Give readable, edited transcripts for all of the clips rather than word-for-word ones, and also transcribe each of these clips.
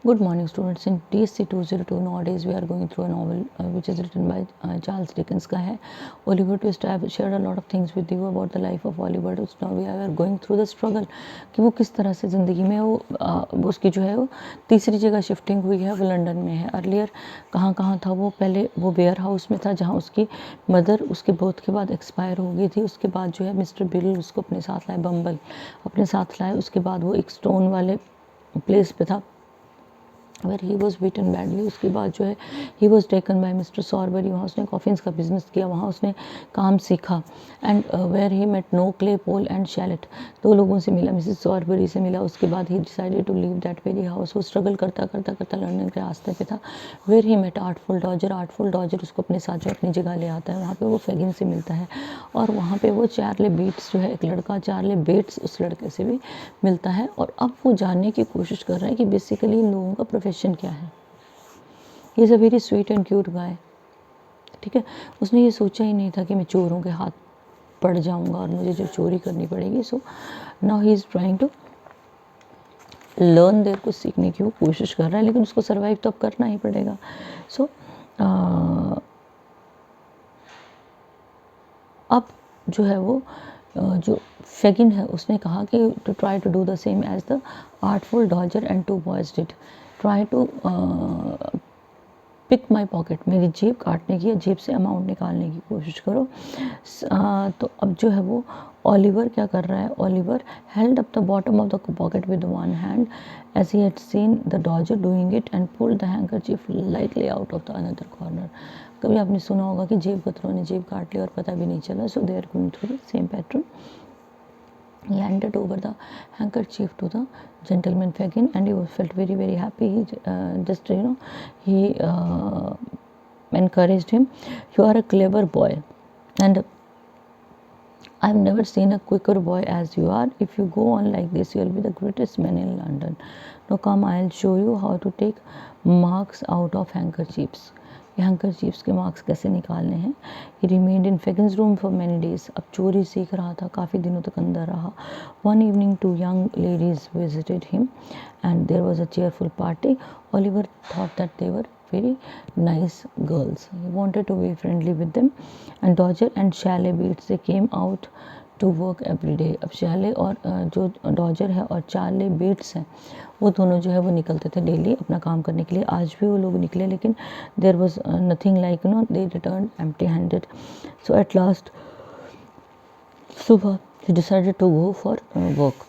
Good morning, students. In TSC 202, nowadays we are going through a novel which is written by Charles Dickens का है Oliver Twist. I have shared a lot of things with you about the life of Oliver Twist. Now we are going through the struggle कि वो किस तरह से ज़िंदगी में वो उसकी जो है वो तीसरी जगह शिफ्टिंग हुई है, वो लंदन में है. अर्लियर कहाँ था वो? पहले वो वेयर हाउस में था जहाँ उसकी मदर उसके बर्थ के बाद एक्सपायर हो गई थी. उसके बाद जो है मिस्टर बिल उसको अपने साथ लाए, बम्बल अपने साथ लाए. उसके बाद वो एक स्टोन वाले प्लेस पे था where he was beaten badly. उसके बाद जो है he was taken by Mr. Sorbury. वहाँ उसने कॉफिन्स का बिजनेस किया, वहाँ उसने काम सीखा. And where he met No Claypole and Shallot. दो लोगों से मिला, मिसेस सॉरबरी से मिला. उसके बाद he decided to leave that very house. वो स्ट्रगल करता लंदन के रास्ते पे था. where he met Artful Dodger. Artful Dodger उसको अपने साथ जो अपनी जगह ले आता है. वहाँ पे वो फेगिन से मिलता है और वहाँ पे वो चार्ले बेट्स जो है एक लड़का, चार्ले बेट्स उस लड़के से भी मिलता है. और अब वो जानने की कोशिश कर रहा है कि बेसिकली इन लोगों का प्रोफेशन क्या है. ये is a very sweet and cute guy. ठीक है, उसने ये सोचा ही नहीं था कि मैं चोरों के हाथ पड़ जाऊंगा और मुझे जो चोरी करनी पड़ेगी. So now he is trying to learn there, कुछ सीखने की वो कोशिश कर रहा है, लेकिन उसको सर्वाइव तो अब करना ही पड़ेगा. सो अब जो है वो जो फेगिन है उसने कहा कि to try to do the same as the Artful Dodger and two boys did. Try to pick my pocket, मेरी जेब काटने की या जेब से अमाउंट निकालने की कोशिश करो. तो अब जो है वो ओलिवर क्या कर रहा है? Oliver held up the bottom of the pocket with one hand as he had seen the Dodger doing it and pulled the handkerchief lightly out of the another corner. कभी आपने सुना होगा कि जेब कतरों ने जेब काट ली और पता भी नहीं चला. So they are going through the same pattern. He handed over the handkerchief to the gentleman Fagin, and he felt very happy. He just he encouraged him. You are a clever boy, and I've never seen a quicker boy as you are. If you go on like this, you'll be the greatest man in London. Now come, I'll show you how to take marks out of handkerchiefs. हैंकरचीफ्स के marks कैसे निकालने हैं. ही remained in फेगिन्स room for many days. अब चोरी सीख रहा था, काफ़ी दिनों तक अंदर रहा. One evening two young ladies visited him and there was a cheerful party. Oliver thought that they were very nice girls. He wanted to be friendly with them. And Dodger and Shalley Beats, they came out to work every day. अब Shelley और जो Dodger है और Charlie beats हैं वो दोनों जो है वो निकलते थे डेली अपना काम करने के लिए. आज भी वो लोग निकले, लेकिन there was nothing like they return empty handed. So at last सुबह he decided to go for work.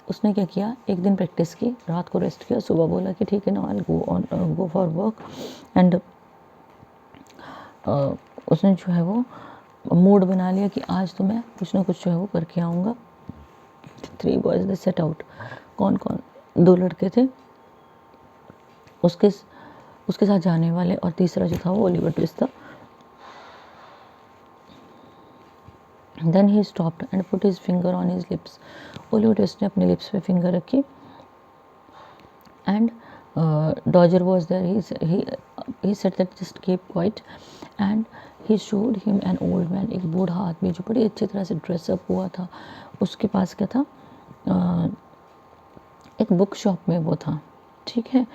उसने क्या किया, एक दिन प्रैक्टिस की, रात को रेस्ट किया, सुबह बोला कि ठीक है ना, आई गो फॉर वर्क. एंड उसने जो है वो मूड बना लिया कि आज तो मैं कुछ ना कुछ जो है वो करके आऊँगा. 3 बॉयज़ दे सेट आउट. कौन कौन? 2 लड़के थे उसके साथ जाने वाले, और तीसरा जो था वो ओलिवर ट्विस्ट था. Then he stopped and put his finger on his lips. Oliver Twist ने अपने लिप्स पे फिंगर रखी. And Dodger was there. He said that just keep quiet. And he showed him an old man. एक बूढ़ा आदमी जो बड़ी अच्छी तरह से ड्रेसअप हुआ था. उसके पास क्या था? एक बुक शॉप में वो था. ठीक है,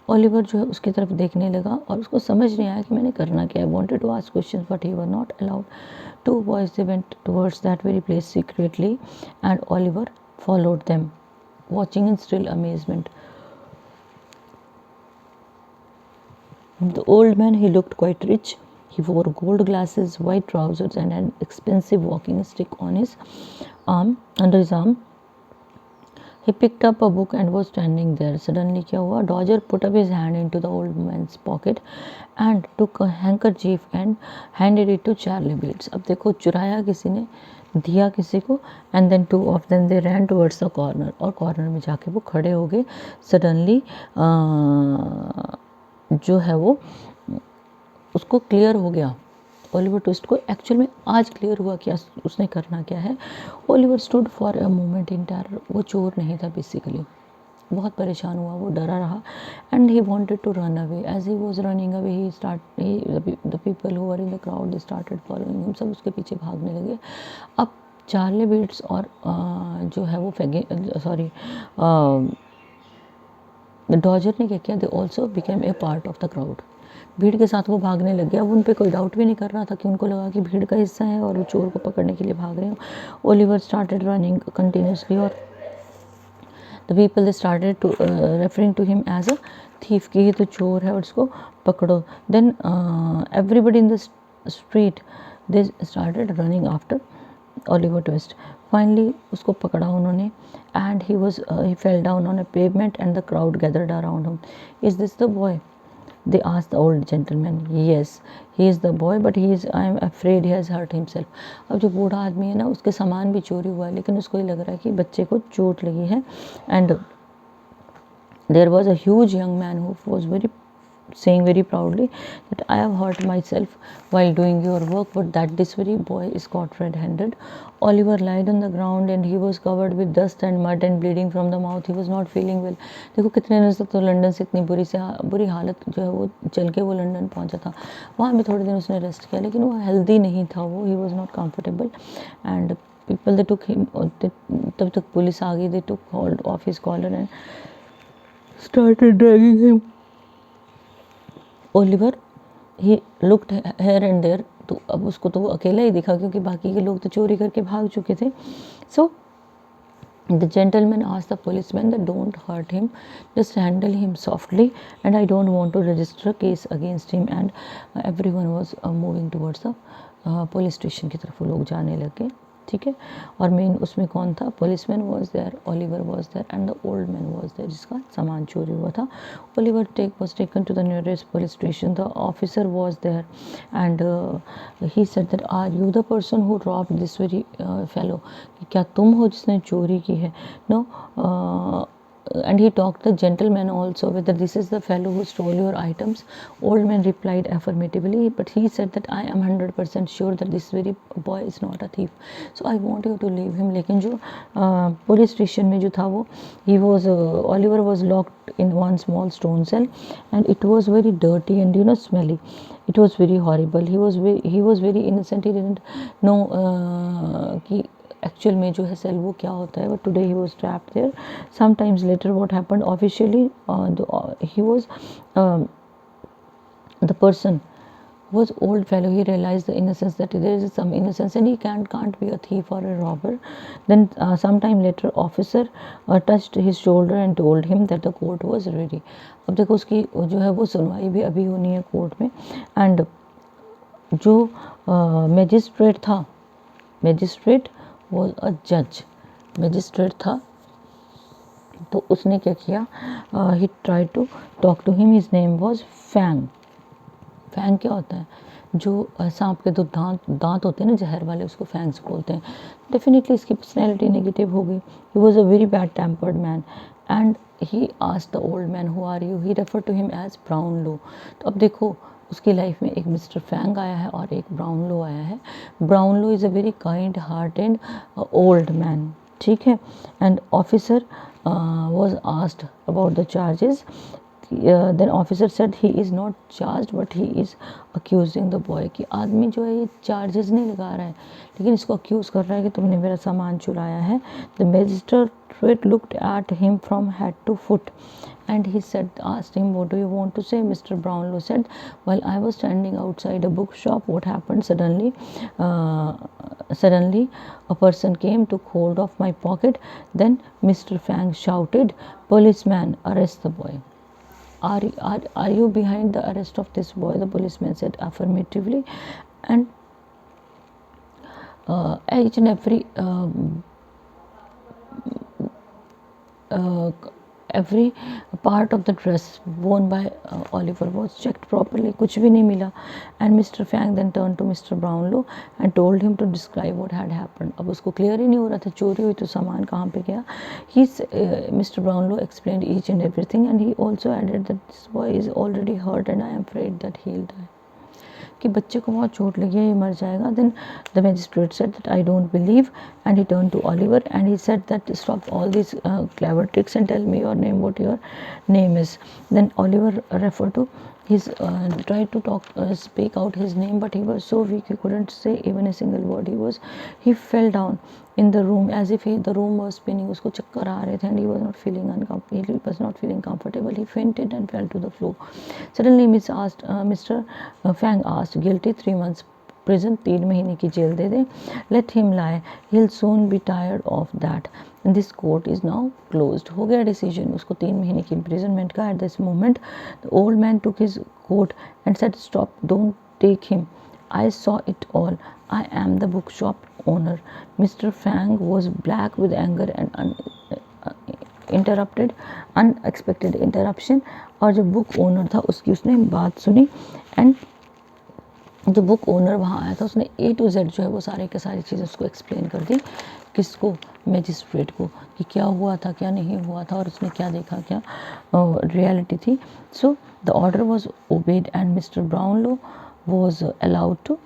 ओलिवर जो है उसकी तरफ देखने लगा और उसको समझ नहीं आया कि मैंने करना क्या है. Wanted to ask questions but he were not allowed. 2 boys they went towards that very place secretly, and Oliver followed them, watching in still amazement. The old man, he looked quite rich. He wore gold glasses, white trousers, and an expensive walking stick on his arm, under his arm. He picked up a book and was standing there. Suddenly क्या हुआ? Dodger put up his hand into the old man's pocket and took a handkerchief and handed it to Charlie Bates. अब देखो, चुराया किसी ने, दिया किसी को. and then 2 of them they ran towards the corner. और कॉर्नर में जाके वो खड़े हो गए. सडनली जो है वो उसको क्लियर हो गया. ओलिवर ट्विस्ट को एक्चुअल में आज क्लियर हुआ क्या उसने करना क्या है. Oliver stood for a moment in terror. वो चोर नहीं था बेसिकली, बहुत परेशान हुआ, वो डरा रहा. And he wanted to run away. As he was running away the people who were in the crowd they started following him. सब उसके पीछे भागने लगे. अब चार्ली बीट्स और जो है वो डॉजर ने क्या किया, they also became a part of the crowd, भीड़ के साथ वो भागने लग गया। अब उन पे कोई डाउट भी नहीं कर रहा था कि उनको लगा कि भीड़ का हिस्सा है और वो चोर को पकड़ने के लिए भाग रहे हो। ओलिवर स्टार्टेड रनिंग कंटिन्यूसली और the people they started to referring to him as a thief, कि ये तो चोर है और इसको पकड़ो। Then everybody in the street they started running after Oliver Twist. Finally उसको पकड़ा उन्होंने, and he fell down on a pavement and the crowd gathered around him. Is this the boy? They asked the old gentleman. Yes, he is the boy, but I am afraid he has hurt himself. अब जो बूढ़ा आदमी है ना, उसके सामान भी चोरी हुआ है, लेकिन उसको ये लग रहा है कि बच्चे को चोट लगी है। And there was a huge young man who was saying very proudly that I have hurt myself while doing your work, but that this very boy is caught red-handed. Oliver lied on the ground and he was covered with dust and mud and bleeding from the mouth. He was not feeling well. देखो कितने दिनों तक तो London से इतनी बुरी हालत जो है वो चल के वो लंदन पहुंचा था। वहाँ भी थोड़े दिन उसने रेस्ट किया, लेकिन वो हेल्दी नहीं था, वो he was not comfortable and people they took him, तब तक पुलिस आ गई, they took hold of his collar and started dragging him. Oliver he looked here and there, तो अब उसको तो वो अकेला ही दिखा क्योंकि बाकी के लोग तो चोरी करके भाग चुके थे। So the gentleman asked the policeman that don't hurt him, just handle him softly and I don't want to register a case against him. And everyone was moving towards the police station की तरफ वो लोग जाने लगे, ठीक है। और main उसमें कौन था, policeman was there, Oliver was there and the old man was there जिसका सामान चोरी हुआ था। Oliver was taken to the nearest police station, the officer was there and he said that are you the person who robbed this very fellow, कि क्या तुम हो जिसने चोरी की है? No, and he talked the gentleman also whether this is the fellow who stole your items. Old man replied affirmatively, but he said that I am 100% sure that this very boy is not a thief, so I want you to leave him. लेकिन जो police station में जो था वो Oliver was locked in one small stone cell and it was very dirty and smelly. It was very horrible. He was very innocent. He didn't know कि actual में जो है सेल वो क्या होता है, but today he was trapped there. Some times later what happened officially, he was the person was old fellow. He realized the innocence, that there is some innocence and he can't be a thief or a robber. Then sometime later officer touched his shoulder and told him that the court was ready. अब देखो उसकी जो है वो सुनवाई भी अभी होनी है कोर्ट में। एंड जो मैजिस्ट्रेट था, magistrate was a judge, magistrate था, तो उसने क्या किया, he tried to talk to him. His name was Fang. Fang क्या होता है, जो सांप के दो दांत होते हैं ना जहर वाले, उसको फैंग्स बोलते हैं। डेफिनेटली इसकी पर्सनैलिटी नेगेटिव हो गई। He was a very bad tempered man and he asked the old man who are you, he refer to him as Brownlow. तो अब देखो उसकी लाइफ में एक मिस्टर फैंग आया है और एक ब्राउनलो आया है। Brownlow is a very kind hearted old man, ठीक है। And officer was asked about the charges. Then officer said he is not charged but he is accusing the boy, कि आदमी जो है ये चार्जेस नहीं लगा रहा है लेकिन इसको अक्यूज कर रहा है कि तुमने मेरा सामान चुराया है। The magistrate looked at him from head to foot and he asked him, what do you want to say? Mr. Brownlow said, while I was standing outside a bookshop, what happened? Suddenly a person came, took hold of my pocket. Then Mr. Fang shouted, policeman, arrest the boy. Are you behind the arrest of this boy? The policeman said affirmatively. And each and every part of the dress worn by Oliver was checked properly. कुछ भी नहीं मिला. And Mr. Fang then turned to Mr. Brownlow and told him to describe what had happened. अब उसको clear ही नहीं हो रहा था चोरी हुई तो सामान कहाँ पे गया. Mr. Brownlow explained each and everything and he also added that this boy is already hurt and I am afraid that he'll die. कि बच्चे को बहुत चोट लगी है, ये मर जाएगा. Then the magistrate said that I don't believe, and he turned to Oliver and he said that stop all these clever tricks and tell me your name, what your name is. Then Oliver referred to He's tried to speak out his name, but he was so weak he couldn't say even a single word. He fell down in the room as if the room was spinning. उसको चक्कर आ रहे थे, and he was not feeling comfortable. He fainted and fell to the floor. Suddenly Mr. Fang asked, guilty, 3 months prison, 3 महीने की jail they they. Let him lie, he'll soon be tired of that. And this court is now closed. हो गया decision उसको 3 महीने की imprisonment का. At this moment the old man took his coat and said, stop, don't take him. I saw it all. I am the bookshop owner. Mr. Fang was black with anger and unexpected interruption. और जो book owner था उसने बात सुनी, and जो book owner वहाँ आया था उसने A to Z जो है वो सारी की सारी चीज़ें उसको एक्सप्लेन कर दी. किसको? मैजिस्ट्रेट को, कि क्या हुआ था, क्या नहीं हुआ था, और उसने क्या देखा, क्या रियलिटी थी. So the order was obeyed and Mister Brownlow was allowed to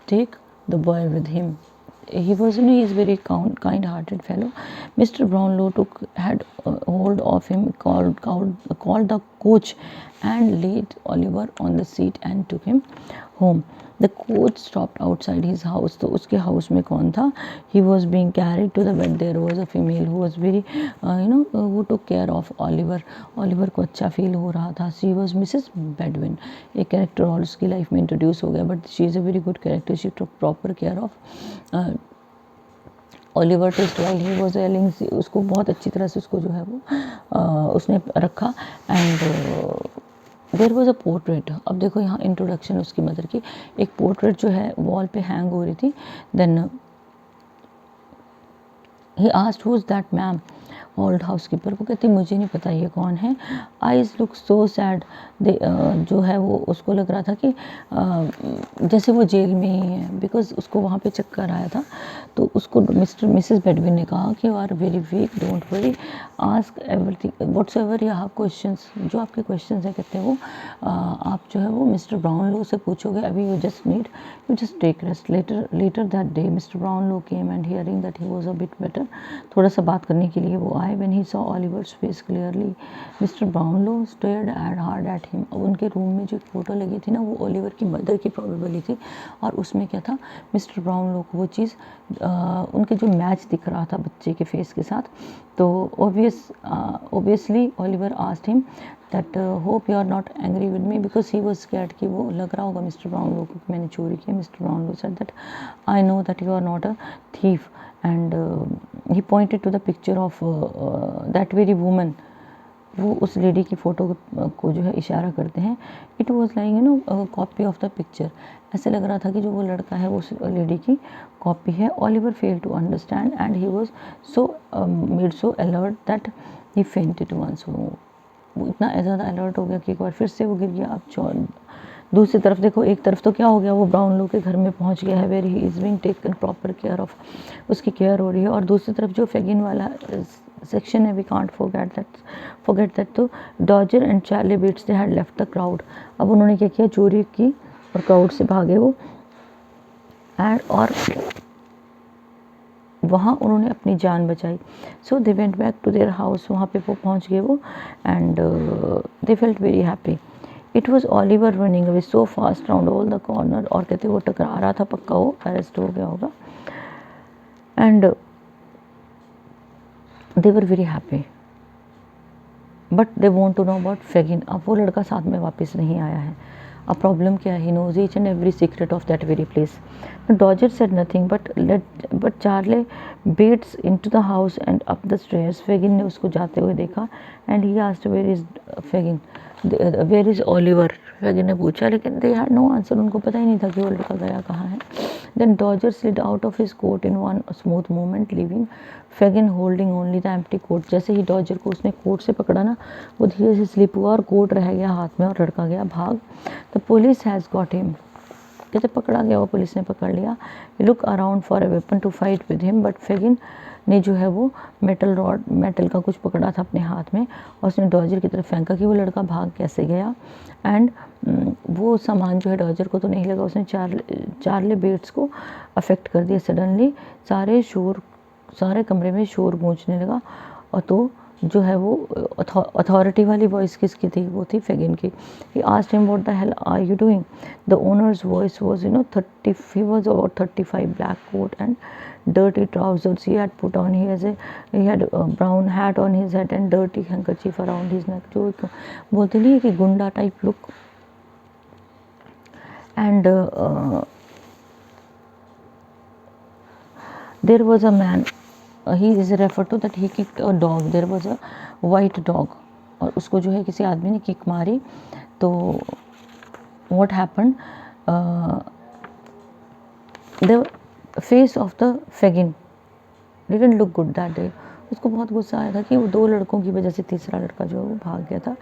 take the boy with him. He is very kind-hearted fellow. Mr. Brownlow had hold of him, called the coach, and laid Oliver on the seat and took him home. The coach stopped outside his house. तो उसके house में कौन था? He was being carried to the bed. There was a female who was very who took care of Oliver. Oliver को अच्छा feel हो रहा था. She was Mrs. Bedwin. एक कैरेक्टर और उसकी लाइफ में इंट्रोड्यूस हो गया, but she is a very good character. She took proper care of Oliver Twist while he was ailing. उसको बहुत अच्छी तरह से उसको जो है वो उसने रखा. And there was a portrait. अब देखो यहाँ इंट्रोडक्शन उसकी मदर की. एक पोर्ट्रेट जो है वॉल पे हैंग हो रही थी. Then he asked who is that ma'am. Old housekeeper को कहती मुझे नहीं पता ये कौन है. Eyes look so sad. जो है वो उसको लग रहा था कि जैसे वो जेल में ही है, बिकॉज उसको वहाँ पे चक्कर आया था. तो उसको मिसेस बेडविन ने कहा कि you are very weak, don't worry, ask everything what's ever you have questions. जो आपके क्वेश्चंस है कहते हैं वो आप जो है वो मिस्टर ब्राउनलो से पूछोगे. अभी you just take rest. Later that day Mister Brownlow came and hearing that he was a bit better. थोड़ा सा बात करने के लिए वो आए. When he saw Oliver's face clearly, Mr. Brownlow stared hard at him. अब उनके रूम में जो एक फ़ोटो लगी थी ना, वो ओलिवर की मदर की प्रोबेबली थी, और उसमें क्या था, मिस्टर ब्राउनलो को वो चीज़ उनके जो मैच दिख रहा था बच्चे के फेस के साथ. तो obviously Oliver asked him that hope you are not angry with me, because he was scared कि वो लग रहा होगा मिस्टर ब्राउनलो को कि मैंने चोरी की. Mister Brownlow said that I know that you are not a thief. And he pointed to the picture of that very woman. वो उस लेडी की फ़ोटो को जो है इशारा करते हैं. It was like copy of the picture. ऐसे लग रहा था कि जो वो लड़का है वो उस लेडी की कॉपी है. Oliver failed to understand and he was made so alert that he fainted once. वो इतना ज़्यादा अलर्ट हो गया कि एक बार फिर से वो गिर गया. अब दूसरी तरफ देखो, एक तरफ तो क्या हो गया, वो ब्राउनलो के घर में पहुंच गया है, where he is being taken proper care of, उसकी केयर हो रही है. और दूसरी तरफ जो फेगिन वाला सेक्शन है, वी कांट फॉरगेट दैट. तो Dodger and Charlie Bates they had left the crowd. अब उन्होंने क्या किया, चोरी की और क्राउड से भागे वो. और वहाँ उन्होंने अपनी जान बचाई. So they went back to their house. वहाँ पे वो पहुँच गए वो, and they felt very happy. It was Oliver running away so fast round all the corner. और कहते वो टकरा रहा था, पक्का वो अरेस्ट हो गया होगा. And they were very happy, but they want to know about Fagin. अब वो लड़का साथ में वापस नहीं आया है. अब प्रॉब्लम क्या है, he knows each and every secret of that very place. Dodger said nothing but Charley Bates into the house and up the stairs. Fagin ने उसको जाते हुए देखा, and he asked where is Fagin, where is Oliver. Fagin ने पूछा, लेकिन they had no answer. उनको पता ही नहीं था कि वो लड़का गया कहाँ है. Then Dodger slid out of his coat in one smooth movement, leaving Fagin holding only the empty coat. जैसे ही डॉजर को उसने कोट से पकड़ा ना, वो धीरे से स्लिप हुआ और कोट रह गया हाथ में और लड़का गया भाग. The police has got him. कहते पकड़ा गया, वो पुलिस ने पकड़ लिया. Look around for a weapon to fight with him, but Fagin ने जो है वो मेटल का कुछ पकड़ा था अपने हाथ में, और उसने डॉजर की तरफ फेंका कि वो लड़का भाग कैसे गया. एंड वो सामान जो है डॉजर को तो नहीं लगा, उसने चार्ले बेट्स को अफेक्ट कर दिया. सडनली सारे कमरे में शोर गूंजने लगा, और तो जो है वो अथॉरिटी वाली वॉइस किसकी थी, वो थी फेगिन की. He asked him what the hell are you doing. The owner's voice was 30, he was about 35, black coat and dirty trousers. He had put on, he had a brown hat on his head and dirty handkerchief around his neck. जो बोलते नहीं है कि गुंडा type look. And there was a man, he is referred to that he kicked a dog. There was a white dog, और उसको जो है किसी आदमी ने किक मारी. तो what happened, the face of the Fagin didn't look good that day. उसको बहुत गुस्सा आया था कि वो 2 लड़कों की वजह से तीसरा लड़का जो है वो भाग गया था.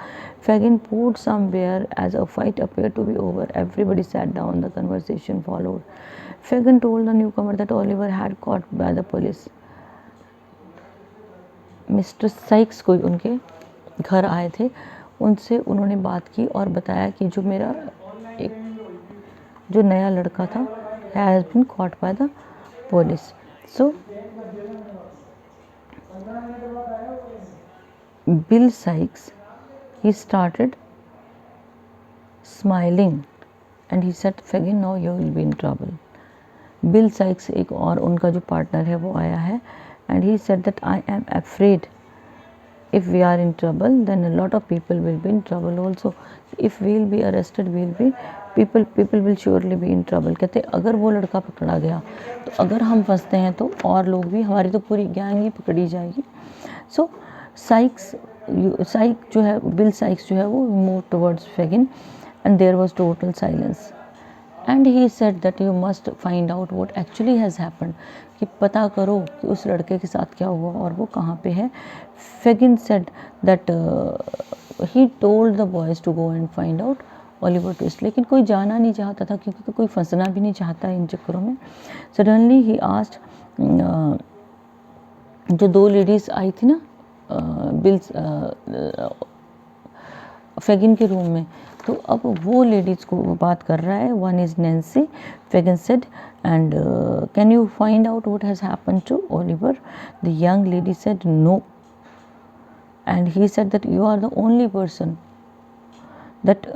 Fagin pulled somewhere as a fight appeared to be over. Everybody sat down. The conversation followed. Fagin told the newcomer that Oliver had caught by the police. Mister Sikes कोई उनके घर आए थे, उनसे उन्होंने बात की और बताया कि जो मेरा एक जो नया लड़का था has been caught by the police. So Bill Sykes, he started smiling and he said, Fagin, now you will be in trouble. Bill Sykes एक और उनका जो पार्टनर है वो आया है and he said that I am afraid if we are in trouble then a lot of people will be in trouble also. If we will be arrested people will surely be in trouble. कहते अगर वो लड़का पकड़ा गया तो अगर हम फंसते हैं तो और लोग भी, हमारी तो पूरी गैंग ही पकड़ी जाएगी. सो साइक्स जो है, बिल साइक्स जो है वो move towards Fagin and there was total silence and he said that you must find out what actually has happened, कि पता करो कि उस लड़के के साथ क्या हुआ और वो कहाँ पे है. Fagin said that he told the boys to go and find out Oliver Twist. लेकिन कोई जाना नहीं चाहता था क्योंकि कोई फंसना भी नहीं चाहता इन चक्करों में. सडनली ही आस्क्ड, जो 2 लेडीज़ आई थी ना बिल फेगिन के रूम में, तो अब वो लेडीज़ को बात कर रहा है. One is Nancy. Fagin said and can you find out what has happened to Oliver. The young lady said no and he said that you are the only person that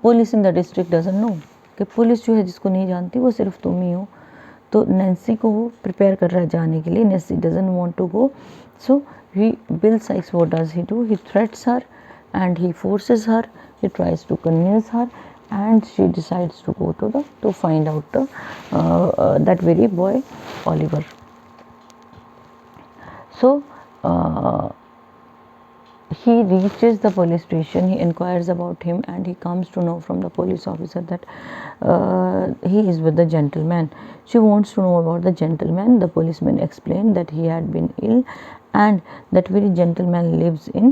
police in the district doesn't know, कि police जो है जिसको नहीं जानती वो सिर्फ तुम ही हो. तो नैन्सी को वो प्रिपेयर कर रहा है जाने के लिए. Nancy doesn't want to go. So Bill Sykes, what does he do? He threats her and he forces her. He tries to convince her and she decides to go to find out that very boy Oliver. So he reaches the police station. He inquires about him and he comes to know from the police officer that he is with the gentleman. She wants to know about the gentleman. The policeman explained that he had been ill and that very gentleman lives in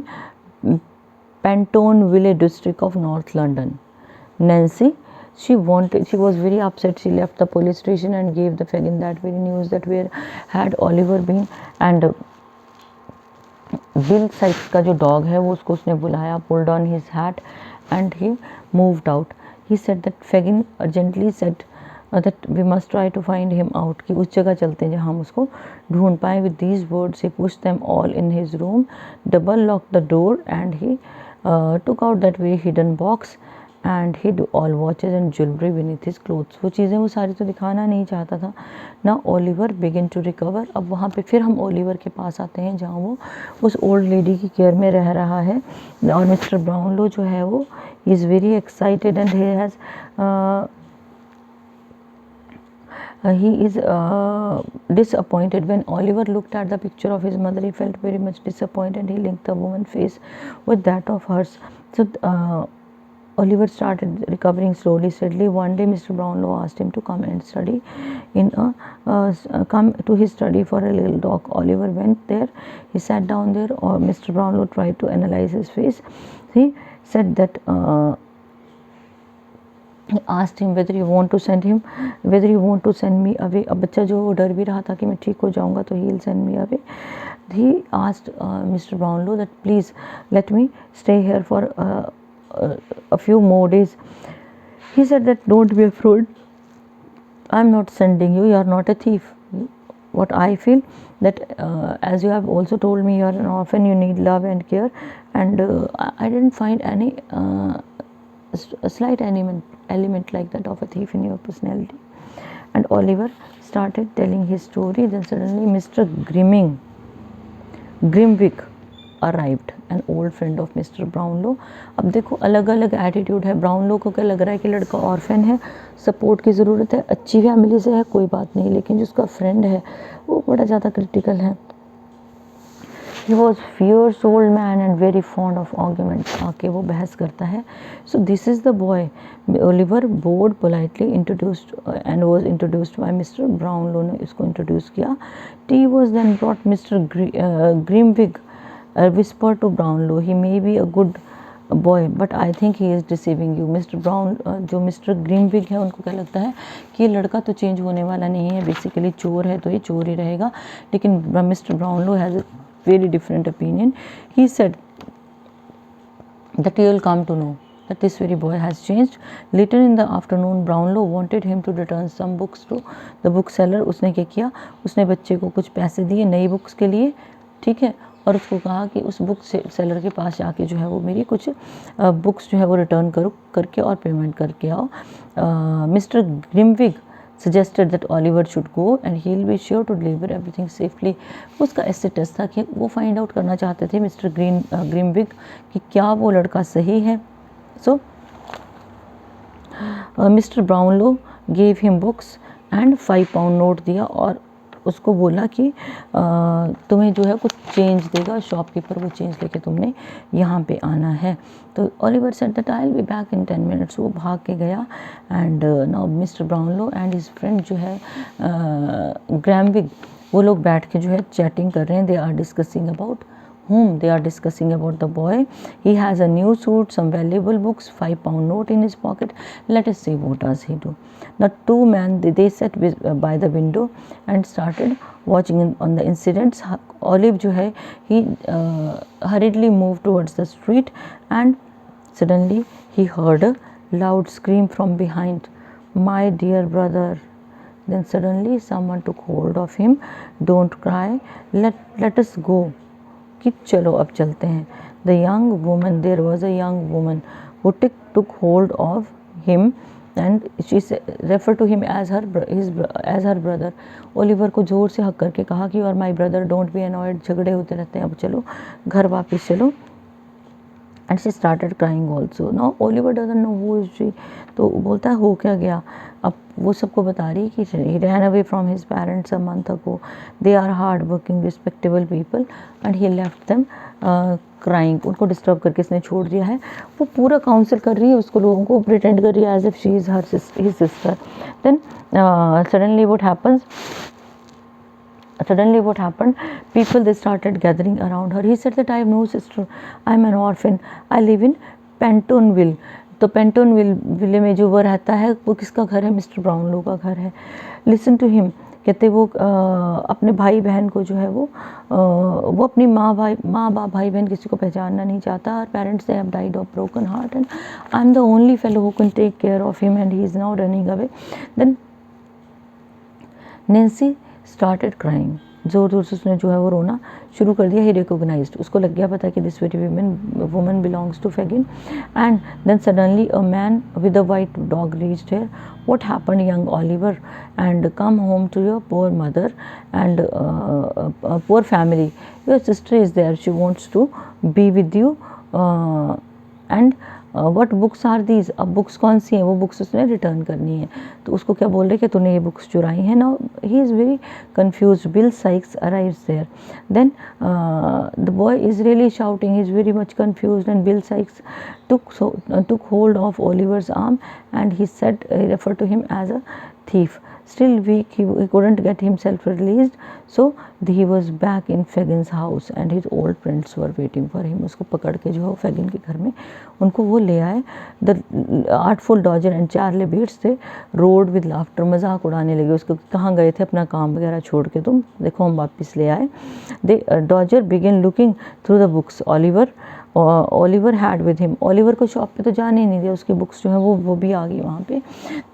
Pentonville district of North London. Nancy, she was very upset. She left the police station and gave the Fagin that very news that where had Oliver been. And Bill Sykes का जो dog है वो उसको उसने बुलाया, pulled on his hat and he moved out. He said that Fagin urgently said that we must try to find him out, कि उस जगह चलते हैं जहाँ हम उसको ढूंढ पाएँ. With these words he pushed them all in his room, double locked the door and he took out that very hidden box and hid all watches and jewelry beneath his clothes. वो चीज़ें वो सारी तो दिखाना नहीं चाहता था. Now Oliver began to recover. अब वहाँ पे फिर हम ओलिवर के पास आते हैं जहाँ वो उस ओल्ड लेडी की केयर में रह रहा है. और मिस्टर ब्राउनलो जो है वो is very excited and he has he is disappointed. When Oliver looked at the picture of his mother, he felt very much disappointed. He linked the woman's face with that of hers. So Oliver started recovering slowly, steadily. One day, Mr. Brownlow asked him to come and study come to his study for a little talk. Oliver went there. He sat down there. Or Mr. Brownlow tried to analyze his face. He said that. He asked him whether you want to send me away. अब बच्चा जो डर भी रहा था कि मैं ठीक हो जाऊंगा तो he'll send me away. He asked Mr. Brownlow that please let me stay here for a few more days. He said that don't be afraid. I'm not sending you. You are not a thief. what I feel that as you have also told me, you are an orphan, you need love and care, and I didn't find any a slight element like that of a thief in your personality. And Oliver started telling his story. Then suddenly Mr. Grimwig arrived, an old friend of mister Brownlow. अब देखो अलग अलग attitude है. Brownlow को क्या लग रहा है कि लड़का ऑर्फन है, सपोर्ट की ज़रूरत है, अच्छी फैमिली से है, कोई बात नहीं, लेकिन जो उसका फ्रेंड है वो बड़ा ज़्यादा क्रिटिकल है. He was fierce old man and very fond of argument. आके वो बहस करता है. So this is the boy. Oliver bowed politely introduced and was introduced by mister Brownlow ने इसको इंट्रोड्यूस किया. Tea was then brought. Mister Grimwig whispered to Brownlow, he may be a good boy but I think he is deceiving you. Mister brown जो mister ग्रीमविग है उनको क्या लगता है कि ये लड़का तो चेंज होने वाला नहीं है, बेसिकली चोर है तो ये चोर ही रहेगा. लेकिन mister Brownlow has a very different opinion. He said that you will come to know that this very boy has changed. Later in the afternoon Brownlow wanted him to return some books to the bookseller. उसने क्या किया, उसने बच्चे को कुछ पैसे दिए नई बुक्स के लिए, ठीक है, और उसको कहा कि उस बुक सेलर के पास जाके जो है वो मेरी कुछ बुक्स जो है वो रिटर्न करके और पेमेंट करके आओ. Mister Grimwig suggested that Oliver should go and he'll be sure to deliver everything safely. उसका ऐसे टेस्ट था कि वो फाइंड आउट करना चाहते थे मिस्टर ग्रीमविग कि क्या वो लड़का सही है. So mister Brownlow gave him books and £5 note दिया और उसको बोला कि तुम्हें जो है कुछ चेंज देगा शॉपकीपर, वो चेंज लेके तुमने यहाँ पे आना है. तो Oliver said that I will be back in 10 minutes. वो भाग के गया. And now mister Brownlow and his friend जो है ग्रैमविग, वो लोग बैठ के जो है चैटिंग कर रहे हैं. They are discussing about whom they are discussing about the boy. He has a new suit, some valuable books, £5 note in his pocket. Let us see what does he do. The two men they sat by the window and started watching on the incidents. Olive जो है he hurriedly moved towards the street and suddenly he heard a loud scream from behind. My dear brother. Then suddenly someone took hold of him. Don't cry. Let us go. कि चलो अब चलते हैं. The young woman, there was a young woman who took hold of him and she refer to him as her brother. Oliver को ज़ोर से hug करके कहा कि you are my brother, don't be annoyed, झगड़े होते रहते हैं, अब चलो घर वापस चलो. And she started crying also. Now Oliver doesn't know who is she. तो बोलता है हो क्या गया. अब वो सबको बता रही है कि he ran away from his parents a month ago. They are hard working respectable people and he left them crying. उनको डिस्टर्ब करके इसने छोड़ दिया है. वो पूरा काउंसिल कर रही है उसको, लोगों को प्रिटेंड कर रही है as if she is his sister. Then suddenly what happened, people they started gathering around her. He said that I have no sister, I am an orphan, I live in Pentonville. तो पेंटोनविल में जो वो रहता है वो किसका घर है, मिस्टर ब्राउनलो का घर है. लिसन टू हिम, कहते वो अपने भाई बहन को जो है वो अपनी माँ बाप भाई बहन किसी को पहचानना नहीं चाहता. और parents they have died of broken heart and I am the only fellow who can take care of him and he is now running away. Then Nancy started crying. ज़ोर ज़ोर से उसने जो है वो रोना शुरू कर दिया. ही रिकोगनाइज्ड, उसको लग गया पता कि this very woman belongs to Fagin. And then suddenly a man with a white dog reached here. What happened young Oliver and come home to your poor mother and poor family. Your sister is there, she wants to be with you and what books are these. अब books कौन सी हैं, वो books उसने return करनी है. तो उसको क्या बोल रहे कि तूने ये बुक्स चुराई हैं. Now he is very confuse. Bill Sykes arrives there. Then the boy is really shouting, he is very much confused and Bill Sykes took hold of Oliver's arm and he referred to him as a thief. Still weak, he couldn't get himself released, so he was back in Fagin's house and his old friends were waiting for him. उसको पकड़ के जो है Fagin के घर में उनको वो ले आए. The artful Dodger and Charlie Bates थे roared with laughter. मजाक उड़ाने लगे उसको, कहाँ गए थे अपना काम वगैरह छोड़ के, तुम देखो हम वापस ले आए. Dodger began looking through the books. Oliver had with him. Oliver को शॉप पे तो जाने नहीं दिया, उसकी बुक्स जो है वो भी आ गई वहाँ पे.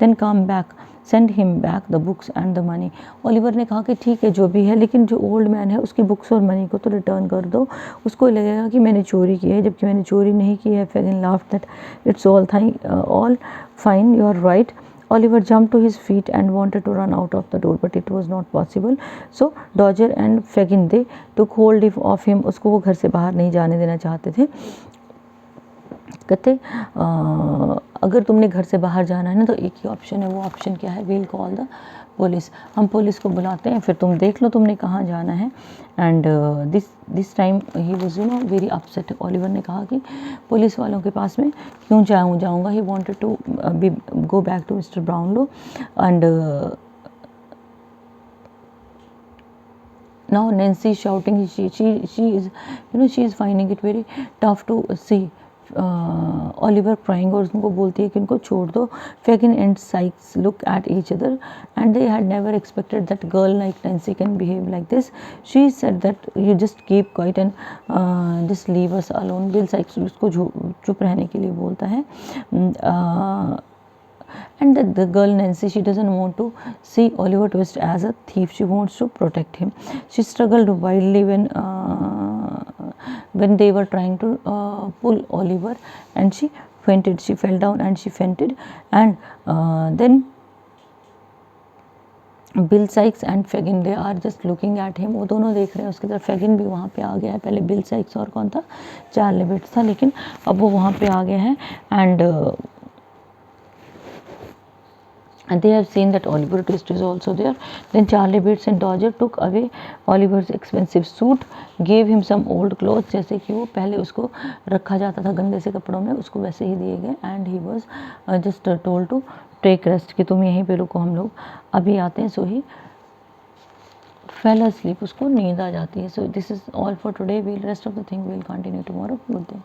Then come back. Send him back the books and the money. Oliver ने कहा कि ठीक है जो भी है, लेकिन जो ओल्ड मैन है उसकी बुक्स और मनी को तो रिटर्न कर दो, उसको लगेगा कि मैंने चोरी की है, जबकि मैंने चोरी नहीं की है। फेगिन laughed that it's all fine, you are right. Oliver jumped to his feet and wanted to run out of the door, but it was not possible. So Dodger and Fagin they took hold of him. उसको वो घर से बाहर नहीं जाने देना चाहते थे। कहते अगर तुमने घर से बाहर जाना है ना तो एक ही ऑप्शन है, वो ऑप्शन क्या है? वील कॉल द पुलिस, हम पुलिस को बुलाते हैं, फिर तुम देख लो तुमने कहाँ जाना है। And this time he was very upset. Oliver ने कहा कि पुलिस वालों के पास में क्यों जाऊँगा। He wanted to go back to Mister Brownlow and now Nancy is shouting, she is finding it very tough to see Oliver crying, और उनको बोलती है कि उनको छोड़ दो। Fagin and Sykes look at each other and they had never expected that girl like Nancy can behave like this. She said that you just keep quiet and just leave us alone. Bill Sykes उसको चुप रहने के लिए बोलता है। And the girl Nancy, she doesn't want to see Oliver Twist as a thief. She wants to protect him. She struggled wildly when they were trying to pull Oliver, and she fainted. She fell down and she fainted. And then Bill Sikes and Fagin they are just looking at him, वो दोनों देख रहे हैं उसकी तरफ। फेगिन भी वहाँ पे आ गया है। पहले बिल साइक्स और कौन था? चार्ली बिट्स था, लेकिन अब वो वहाँ पे आ गया है। And they have seen that Oliver Twist is also there. Then Charlie Bates and Dodger took away Oliver's expensive suit, gave him some old clothes, जैसे कि वो पहले उसको रखा जाता था गंदे से कपड़ों में, उसको वैसे ही दिए गए। And he was just told to take rest, कि तुम यहीं पे रुको, हम लोग अभी आते हैं। So he fell asleep, उसको नींद आ जाती है। So this is all for today. We'll rest of the thing we'll continue tomorrow. Good day.